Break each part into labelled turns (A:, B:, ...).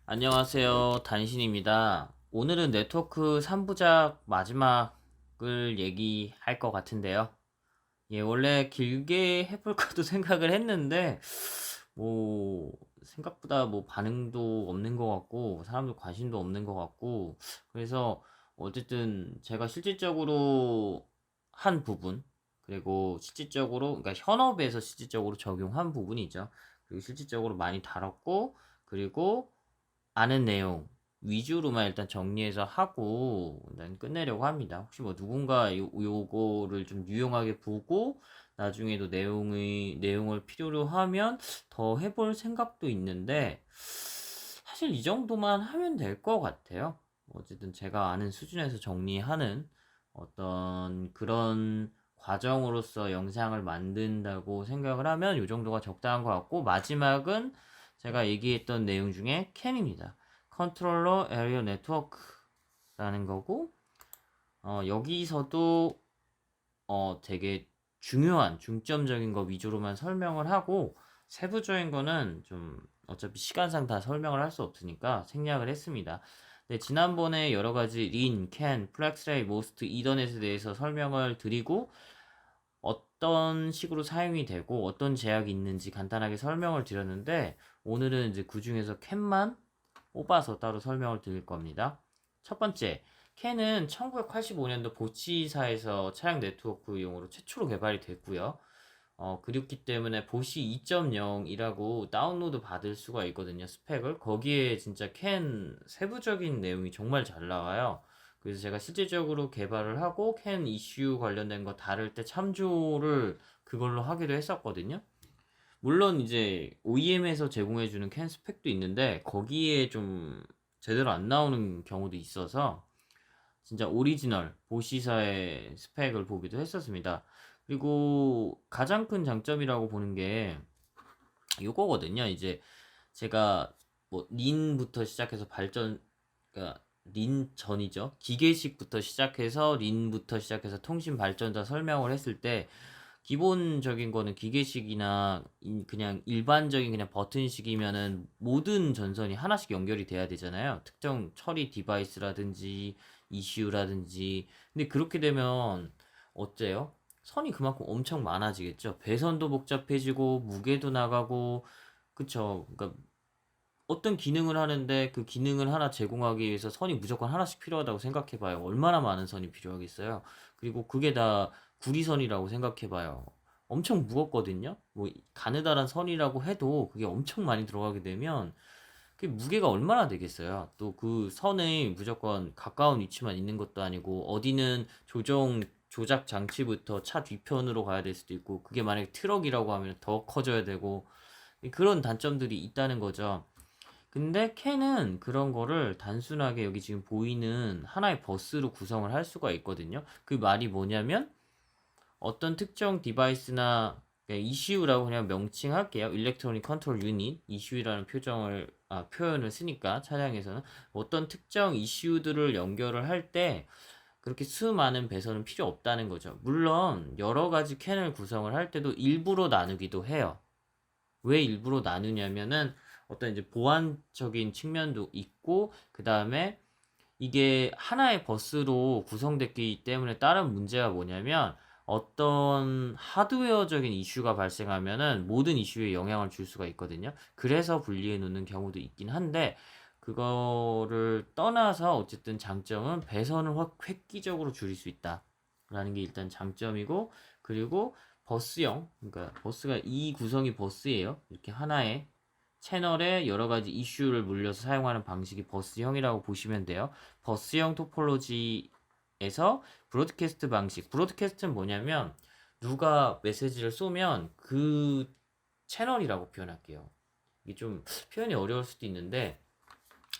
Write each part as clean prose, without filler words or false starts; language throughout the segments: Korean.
A: 안녕하세요. 단신입니다. 오늘은 네트워크 3부작 마지막을 얘기할 것 같은데요. 예, 원래 길게 해볼까도 생각을 했는데, 뭐, 생각보다 뭐 반응도 없는 것 같고, 사람들 관심도 없는 것 같고, 그래서 어쨌든 제가 실질적으로 한 부분, 그리고 실질적으로, 그러니까 현업에서 실질적으로 적용한 부분이죠. 그리고 실질적으로 많이 다뤘고, 그리고 아는 내용 위주로만 일단 정리해서 하고 일단 끝내려고 합니다. 혹시 뭐 누군가 요거를 좀 유용하게 보고 나중에도 내용을 필요로 하면 더 해볼 생각도 있는데 사실 이 정도만 하면 될 것 같아요. 어쨌든 제가 아는 수준에서 정리하는 어떤 그런 과정으로서 영상을 만든다고 생각을 하면 이 정도가 적당한 것 같고, 마지막은 제가 얘기했던 내용 중에 캔입니다. 컨트롤러 에리어 네트워크라는 거고, 여기서도 되게 중요한 중점적인 거 위주로만 설명을 하고, 세부적인 거는 좀 어차피 시간상 다 설명을 할 수 없으니까 생략을 했습니다. 네, 지난번에 여러 가지 린, 캔, 플렉스레이, 모스트, 이더넷에 대해서 설명을 드리고 어떤 식으로 사용이 되고 어떤 제약이 있는지 간단하게 설명을 드렸는데, 오늘은 이제 그 중에서 캔만 뽑아서 따로 설명을 드릴 겁니다. 첫 번째, 캔은 1985년도 보치사에서 차량 네트워크용으로 최초로 개발이 됐고요. 그렇기 때문에 보시 2.0이라고 다운로드 받을 수가 있거든요, 스펙을. 거기에 진짜 캔 세부적인 내용이 정말 잘 나와요. 그래서 제가 실질적으로 개발을 하고 캔 이슈 관련된 거 다룰 때 참조를 그걸로 하기도 했었거든요. 물론 이제 OEM에서 제공해주는 캔 스펙도 있는데 거기에 좀 제대로 안 나오는 경우도 있어서 진짜 오리지널 보시사의 스펙을 보기도 했었습니다. 그리고 가장 큰 장점이라고 보는 게 이거거든요. 이제 제가 뭐 린부터 시작해서 그러니까 린 전이죠. 기계식부터 시작해서 린부터 시작해서 통신 발전자 설명을 했을 때 기본적인 거는 기계식이나 그냥 일반적인 그냥 버튼식이면은 모든 전선이 하나씩 연결이 돼야 되잖아요. 특정 처리 디바이스라든지 이슈라든지. 근데 그렇게 되면 어째요? 선이 그만큼 엄청 많아지겠죠. 배선도 복잡해지고 무게도 나가고, 그쵸. 그러니까 어떤 기능을 하는데 그 기능을 하나 제공하기 위해서 선이 무조건 하나씩 필요하다고 생각해봐요. 얼마나 많은 선이 필요하겠어요. 그리고 그게 다 구리선이라고 생각해봐요. 엄청 무겁거든요. 뭐 가느다란 선이라고 해도 그게 엄청 많이 들어가게 되면 그게 무게가 얼마나 되겠어요. 또 그 선이 무조건 가까운 위치만 있는 것도 아니고 어디는 조작 장치부터 차 뒤편으로 가야 될 수도 있고, 그게 만약에 트럭이라고 하면 더 커져야 되고, 그런 단점들이 있다는 거죠. 근데 캔은 그런 거를 단순하게 여기 지금 보이는 하나의 버스로 구성을 할 수가 있거든요. 그 말이 뭐냐면 어떤 특정 디바이스나 ECU라고 그냥 명칭할게요. 일렉트로닉 컨트롤 유닛, ECU라는 표현을 쓰니까 차량에서는 어떤 특정 ECU들을 연결을 할 때 그렇게 수많은 배선은 필요 없다는 거죠. 물론 여러 가지 캔을 구성을 할 때도 일부러 나누기도 해요. 왜 일부러 나누냐면은 어떤 이제 보안적인 측면도 있고, 그 다음에 이게 하나의 버스로 구성됐기 때문에 다른 문제가 뭐냐면 어떤 하드웨어적인 이슈가 발생하면은 모든 이슈에 영향을 줄 수가 있거든요. 그래서 분리해 놓는 경우도 있긴 한데, 그거를 떠나서 어쨌든 장점은 배선을 획기적으로 줄일 수 있다 라는 게 일단 장점이고, 그리고 버스형, 그러니까 버스가 이 구성이 버스예요. 이렇게 하나의 채널에 여러 가지 이슈를 물려서 사용하는 방식이 버스형이라고 보시면 돼요. 버스형 토폴로지에서 브로드캐스트 방식. 브로드캐스트는 뭐냐면 누가 메시지를 쏘면 그 채널이라고 표현할게요. 이게 좀 표현이 어려울 수도 있는데,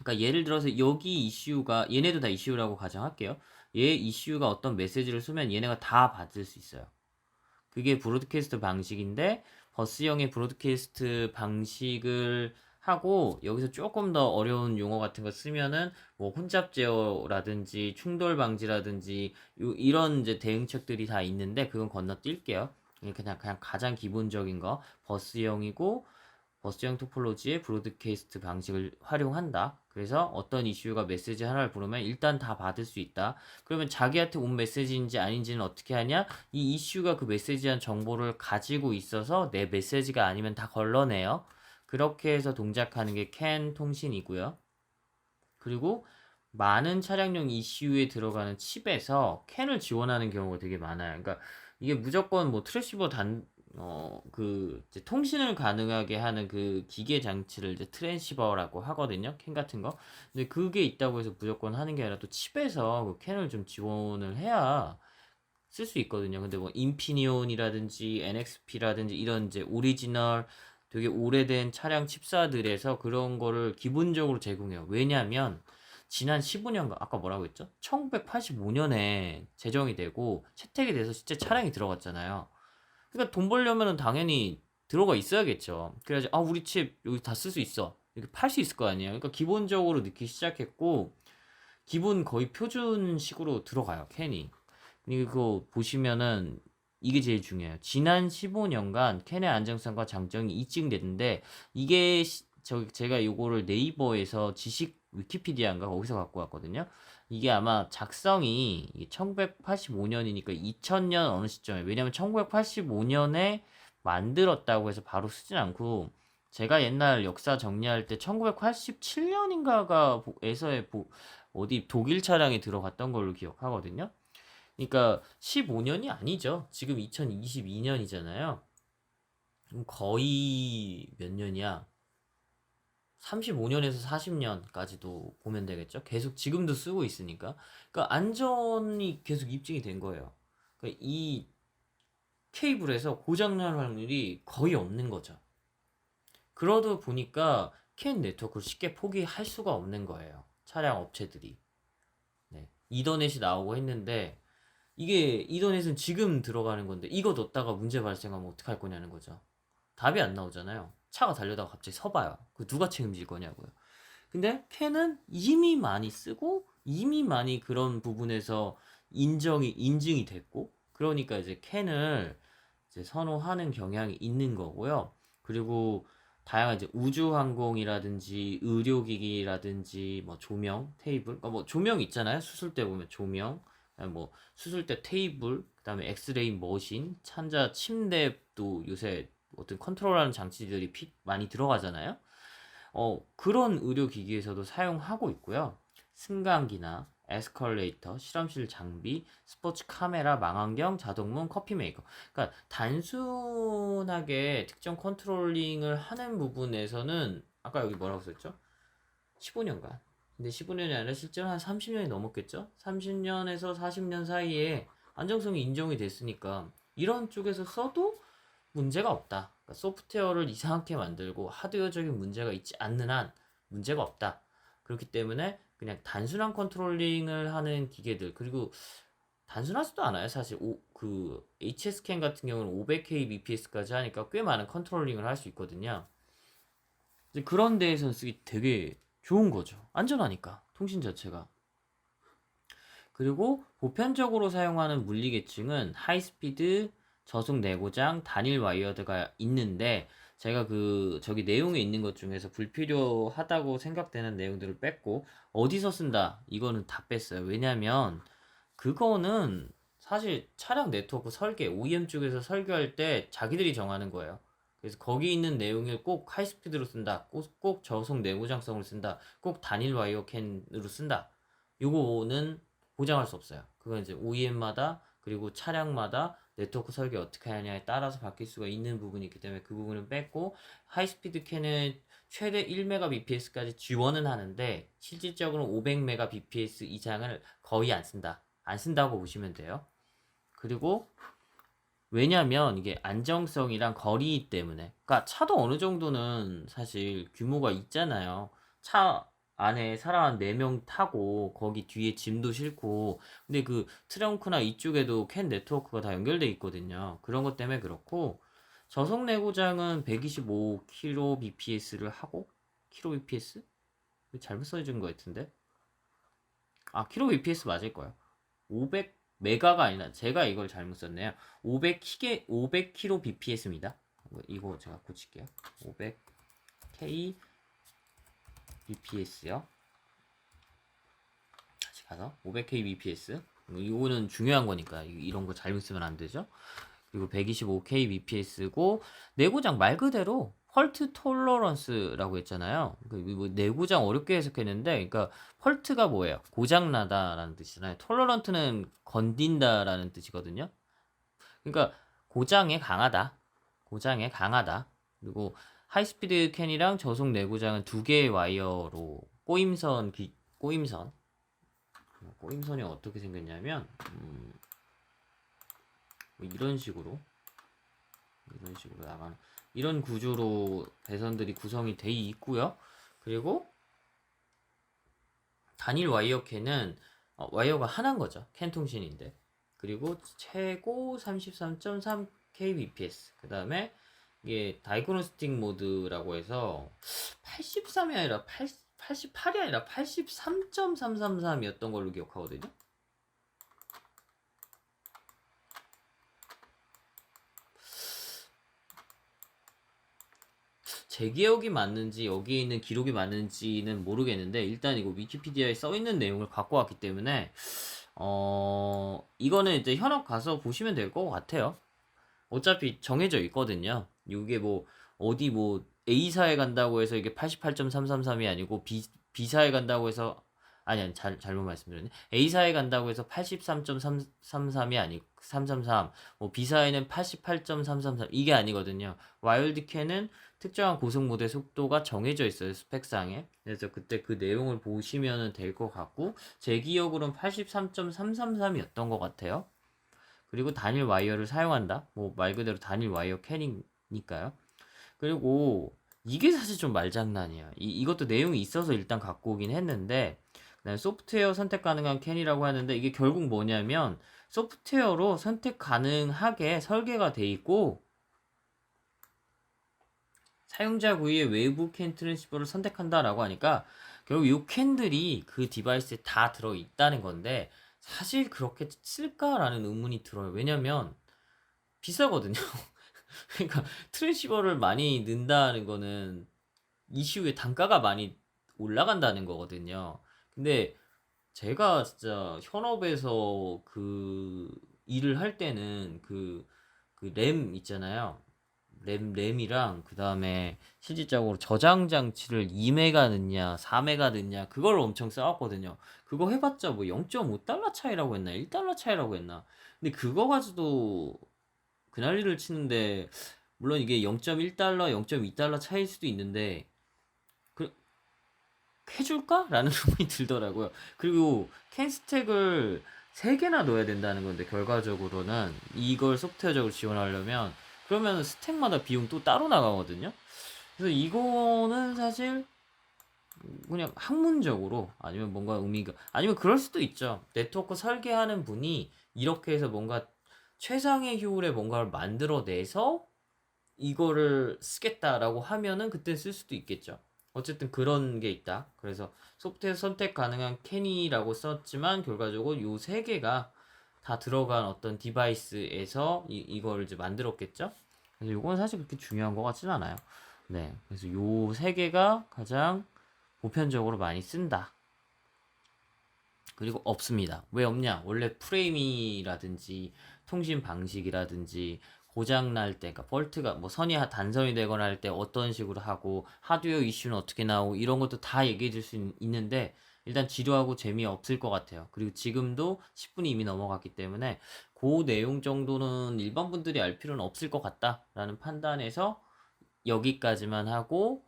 A: 그러니까 예를 들어서 여기 이슈가, 얘네도 다 이슈라고 가정할게요. 얘 이슈가 어떤 메시지를 쏘면 얘네가 다 받을 수 있어요. 그게 브로드캐스트 방식인데, 버스형의 브로드캐스트 방식을 하고 여기서 조금 더 어려운 용어 같은 거 쓰면은 뭐 혼잡 제어라든지 충돌 방지라든지 이런 이제 대응책들이 다 있는데 그건 건너뛸게요. 그냥 가장 기본적인 거 버스형이고, 버스형 토폴로지의 브로드캐스트 방식을 활용한다. 그래서 어떤 이슈가 메시지 하나를 부르면 일단 다 받을 수 있다. 그러면 자기한테 온 메시지인지 아닌지는 어떻게 하냐? 이 이슈가 그 메시지한 정보를 가지고 있어서 내 메시지가 아니면 다 걸러내요. 그렇게 해서 동작하는 게 CAN 통신이고요. 그리고 많은 차량용 이슈에 들어가는 칩에서 CAN을 지원하는 경우가 되게 많아요. 그러니까 이게 무조건 뭐 트랜시버 이제 통신을 가능하게 하는 그 기계 장치를 이제 트랜시버라고 하거든요. 캔 같은 거. 근데 그게 있다고 해서 무조건 하는 게 아니라 또 칩에서 그 캔을 좀 지원을 해야 쓸 수 있거든요. 근데 뭐 인피니온이라든지 NXP라든지 이런 이제 오리지널 되게 오래된 차량 칩사들에서 그런 거를 기본적으로 제공해요. 왜냐면 지난 15년간 아까 뭐라고 했죠? 1985년에 제정이 되고 채택이 돼서 실제 차량이 들어갔잖아요. 그러니까 돈 벌려면은 당연히 들어가 있어야겠죠. 그래야지 아 우리 칩 여기 다 쓸 수 있어. 이렇게 팔 수 있을 거 아니에요. 그러니까 기본적으로 넣기 시작했고 기본 거의 표준식으로 들어가요. 캔이. 이거 보시면은 이게 제일 중요해요. 지난 15년간 캔의 안정성과 장점이 입증됐는데 이게 제가 이거를 네이버에서 지식 위키피디아인가 거기서 갖고 왔거든요. 이게 아마 작성이 1985년이니까 2000년 어느 시점에 왜냐면 1985년에 만들었다고 해서 바로 쓰진 않고 제가 옛날 역사 정리할 때 1987년인가가 에서의 어디 독일 차량에 들어갔던 걸로 기억하거든요. 그러니까 15년이 아니죠. 지금 2022년이잖아요. 거의 몇 년이야? 35년에서 40년까지도 보면 되겠죠. 계속 지금도 쓰고 있으니까. 그러니까 안전이 계속 입증이 된 거예요. 그러니까 이 케이블에서 고장날 확률이 거의 없는 거죠. 그러다 보니까 캔 네트워크를 쉽게 포기할 수가 없는 거예요. 차량 업체들이. 네. 이더넷이 나오고 했는데 이게 이더넷은 지금 들어가는 건데 이거 넣었다가 문제 발생하면 어떡할 거냐는 거죠. 답이 안 나오잖아요. 차가 달려다가 갑자기 서봐요. 그 누가 책임질 거냐고요. 근데 캔은 이미 많이 쓰고 이미 많이 그런 부분에서 인증이 됐고 그러니까 이제 캔을 이제 선호하는 경향이 있는 거고요. 그리고 다양한 이제 우주항공이라든지 의료기기라든지 뭐 조명, 테이블, 뭐 조명 있잖아요. 수술대 보면 조명, 뭐 수술대 테이블, 그다음에 엑스레이 머신, 찬자 침대도 요새 어떤 컨트롤하는 장치들이 많이 들어가잖아요. 그런 의료기기에서도 사용하고 있고요. 승강기나 에스컬레이터, 실험실 장비, 스포츠 카메라, 망원경, 자동문, 커피 메이커. 그러니까 단순하게 특정 컨트롤링을 하는 부분에서는 아까 여기 뭐라고 썼죠? 15년간. 근데 15년이 아니라 실제로 한 30년이 넘었겠죠? 30년에서 40년 사이에 안정성이 인정이 됐으니까 이런 쪽에서 써도 문제가 없다. 그러니까 소프트웨어를 이상하게 만들고 하드웨어적인 문제가 있지 않는 한 문제가 없다. 그렇기 때문에 그냥 단순한 컨트롤링을 하는 기계들 그리고 단순하지도 않아요. 사실 그 HSCAN 같은 경우는 500kbps까지 하니까 꽤 많은 컨트롤링을 할 수 있거든요. 이제 그런 데에서 쓰기 되게 좋은 거죠. 안전하니까 통신 자체가. 그리고 보편적으로 사용하는 물리 계층은 하이스피드, 저속 내고장, 단일 와이어드가 있는데 제가 저기 내용에 있는 것 중에서 불필요하다고 생각되는 내용들을 뺐고 어디서 쓴다 이거는 다 뺐어요. 왜냐면 그거는 사실 차량 네트워크 설계 OEM 쪽에서 설계할 때 자기들이 정하는 거예요. 그래서 거기 있는 내용을 꼭 하이스피드로 쓴다, 꼭 저속 내고장성으로 쓴다, 꼭 단일 와이어 캔으로 쓴다. 요거는 보장할 수 없어요. 그건 이제 OEM마다 그리고 차량마다 네트워크 설계 어떻게 하냐에 따라서 바뀔 수가 있는 부분이 있기 때문에 그 부분은 뺐고 하이스피드 캔은 최대 1Mbps까지 지원은 하는데 실질적으로 500Mbps 이상을 거의 안 쓴다. 안 쓴다고 보시면 돼요. 그리고 왜냐면 이게 안정성이랑 거리 때문에 그러니까 차도 어느 정도는 사실 규모가 있잖아요. 차 안에 사람 한 4명 타고 거기 뒤에 짐도 싣고 근데 그 트렁크나 이쪽에도 캔 네트워크가 다 연결돼 있거든요. 그런 것 때문에 그렇고 저속 내구장은 125kbps를 하고 kbps? 잘못 써진 것 같은데 kbps 맞을 거예요. 500 메가가 아니라 제가 이걸 잘못 썼네요. 500kbps입니다. 이거 제가 고칠게요. 500 kbps요. 다시 가서 500kbps. 이거는 중요한 거니까 이런 거 잘못 쓰면 안 되죠. 그리고 125kbps고 내구장 말 그대로 펄트 톨러런스라고 했잖아요. 뭐 내구장 어렵게 해석했는데, 그러니까 펄트가 뭐예요? 고장나다라는 뜻이잖아요. 톨러런트는 건딘다라는 뜻이거든요. 그러니까 고장에 강하다. 고장에 강하다. 그리고 하이스피드 캔이랑 저속 내구장은 두 개의 와이어로 꼬임선이 어떻게 생겼냐면 뭐 이런 식으로 나가는 이런 구조로 배선들이 구성이 돼 있고요. 그리고 단일 와이어 캔은 와이어가 하나인 거죠. 캔 통신인데. 그리고 최고 33.3 kbps. 그 다음에 이게 다이그노스틱 모드라고 해서 83이 아니라 88이 아니라 83.333이었던 걸로 기억하거든요. 제 기억이 맞는지 여기에 있는 기록이 맞는지는 모르겠는데, 일단 이거 위키피디아에 써있는 내용을 갖고 왔기 때문에 이거는 이제 현업 가서 보시면 될 것 같아요. 어차피 정해져 있거든요. 이게 뭐 어디 뭐 A사에 간다고 해서 이게 88.333이 아니고 B사에 간다고 해서 잘못 말씀드렸네. A사에 간다고 해서 83.333이 아니고 333, 뭐 B사에는 88.333 이게 아니거든요. 와일드캔은 특정한 고속 모드의 속도가 정해져 있어요, 스펙상에. 그래서 그때 그 내용을 보시면 될 것 같고, 제 기억으로는 83.333이었던 것 같아요. 그리고 단일 와이어를 사용한다. 뭐 말 그대로 단일 와이어 캔이니까요. 그리고 이게 사실 좀 말장난이야. 이것도 내용이 있어서 일단 갖고 오긴 했는데, 그다음에 소프트웨어 선택 가능한 캔이라고 하는데, 이게 결국 뭐냐면 소프트웨어로 선택 가능하게 설계가 돼 있고, 사용자 구위의 외부 캔 트랜시버를 선택한다라고 하니까 결국 이 캔들이 그 디바이스에 다 들어 있다는 건데, 사실 그렇게 쓸까라는 의문이 들어요. 왜냐면 비싸거든요. 그러니까 트랜시버를 많이 넣는다는 거는 이슈의 단가가 많이 올라간다는 거거든요. 근데 제가 진짜 현업에서 그 일을 할 때는 그 램 있잖아요. 램이랑 그 다음에 실질적으로 저장 장치를 2메가 넣냐 4메가 넣냐 그걸 엄청 싸웠거든요. 그거 해봤자 뭐 0.5달러 차이라고 했나 1달러 차이라고 했나. 근데 그거 가지고도 그 난리를 치는데, 물론 이게 0.1달러 0.2달러 차이일 수도 있는데 그 해줄까? 라는 의문이 들더라고요. 그리고 캔 스택을 3개나 넣어야 된다는 건데, 결과적으로는 이걸 소프트웨어적으로 지원하려면 그러면 스택마다 비용 또 따로 나가거든요. 그래서 이거는 사실 그냥 학문적으로, 아니면 뭔가 의미가, 아니면 그럴 수도 있죠. 네트워크 설계하는 분이 이렇게 해서 뭔가 최상의 효율의 뭔가를 만들어내서 이거를 쓰겠다라고 하면은 그때 쓸 수도 있겠죠. 어쨌든 그런 게 있다. 그래서 소프트웨어 선택 가능한 캐니라고 썼지만 결과적으로 요 세 개가 다 들어간 어떤 디바이스에서 이걸 이제 만들었겠죠. 그래서 요건 사실 그렇게 중요한 것 같진 않아요. 네, 그래서 요 세 개가 가장 보편적으로 많이 쓴다. 그리고 없습니다. 왜 없냐? 원래 프레임이라든지 통신 방식이라든지 고장 날 때, 그러니까 폴트가 뭐 선이 단선이 되거나 할 때 어떤 식으로 하고 하드웨어 이슈는 어떻게 나오고 이런 것도 다 얘기해 줄 수 있는데, 일단 지루하고 재미없을 것 같아요. 그리고 지금도 10분이 이미 넘어갔기 때문에 그 내용 정도는 일반 분들이 알 필요는 없을 것 같다라는 판단에서 여기까지만 하고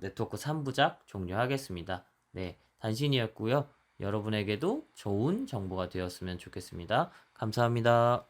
A: 네트워크 3부작 종료하겠습니다. 네, 단신이었고요. 여러분에게도 좋은 정보가 되었으면 좋겠습니다. 감사합니다.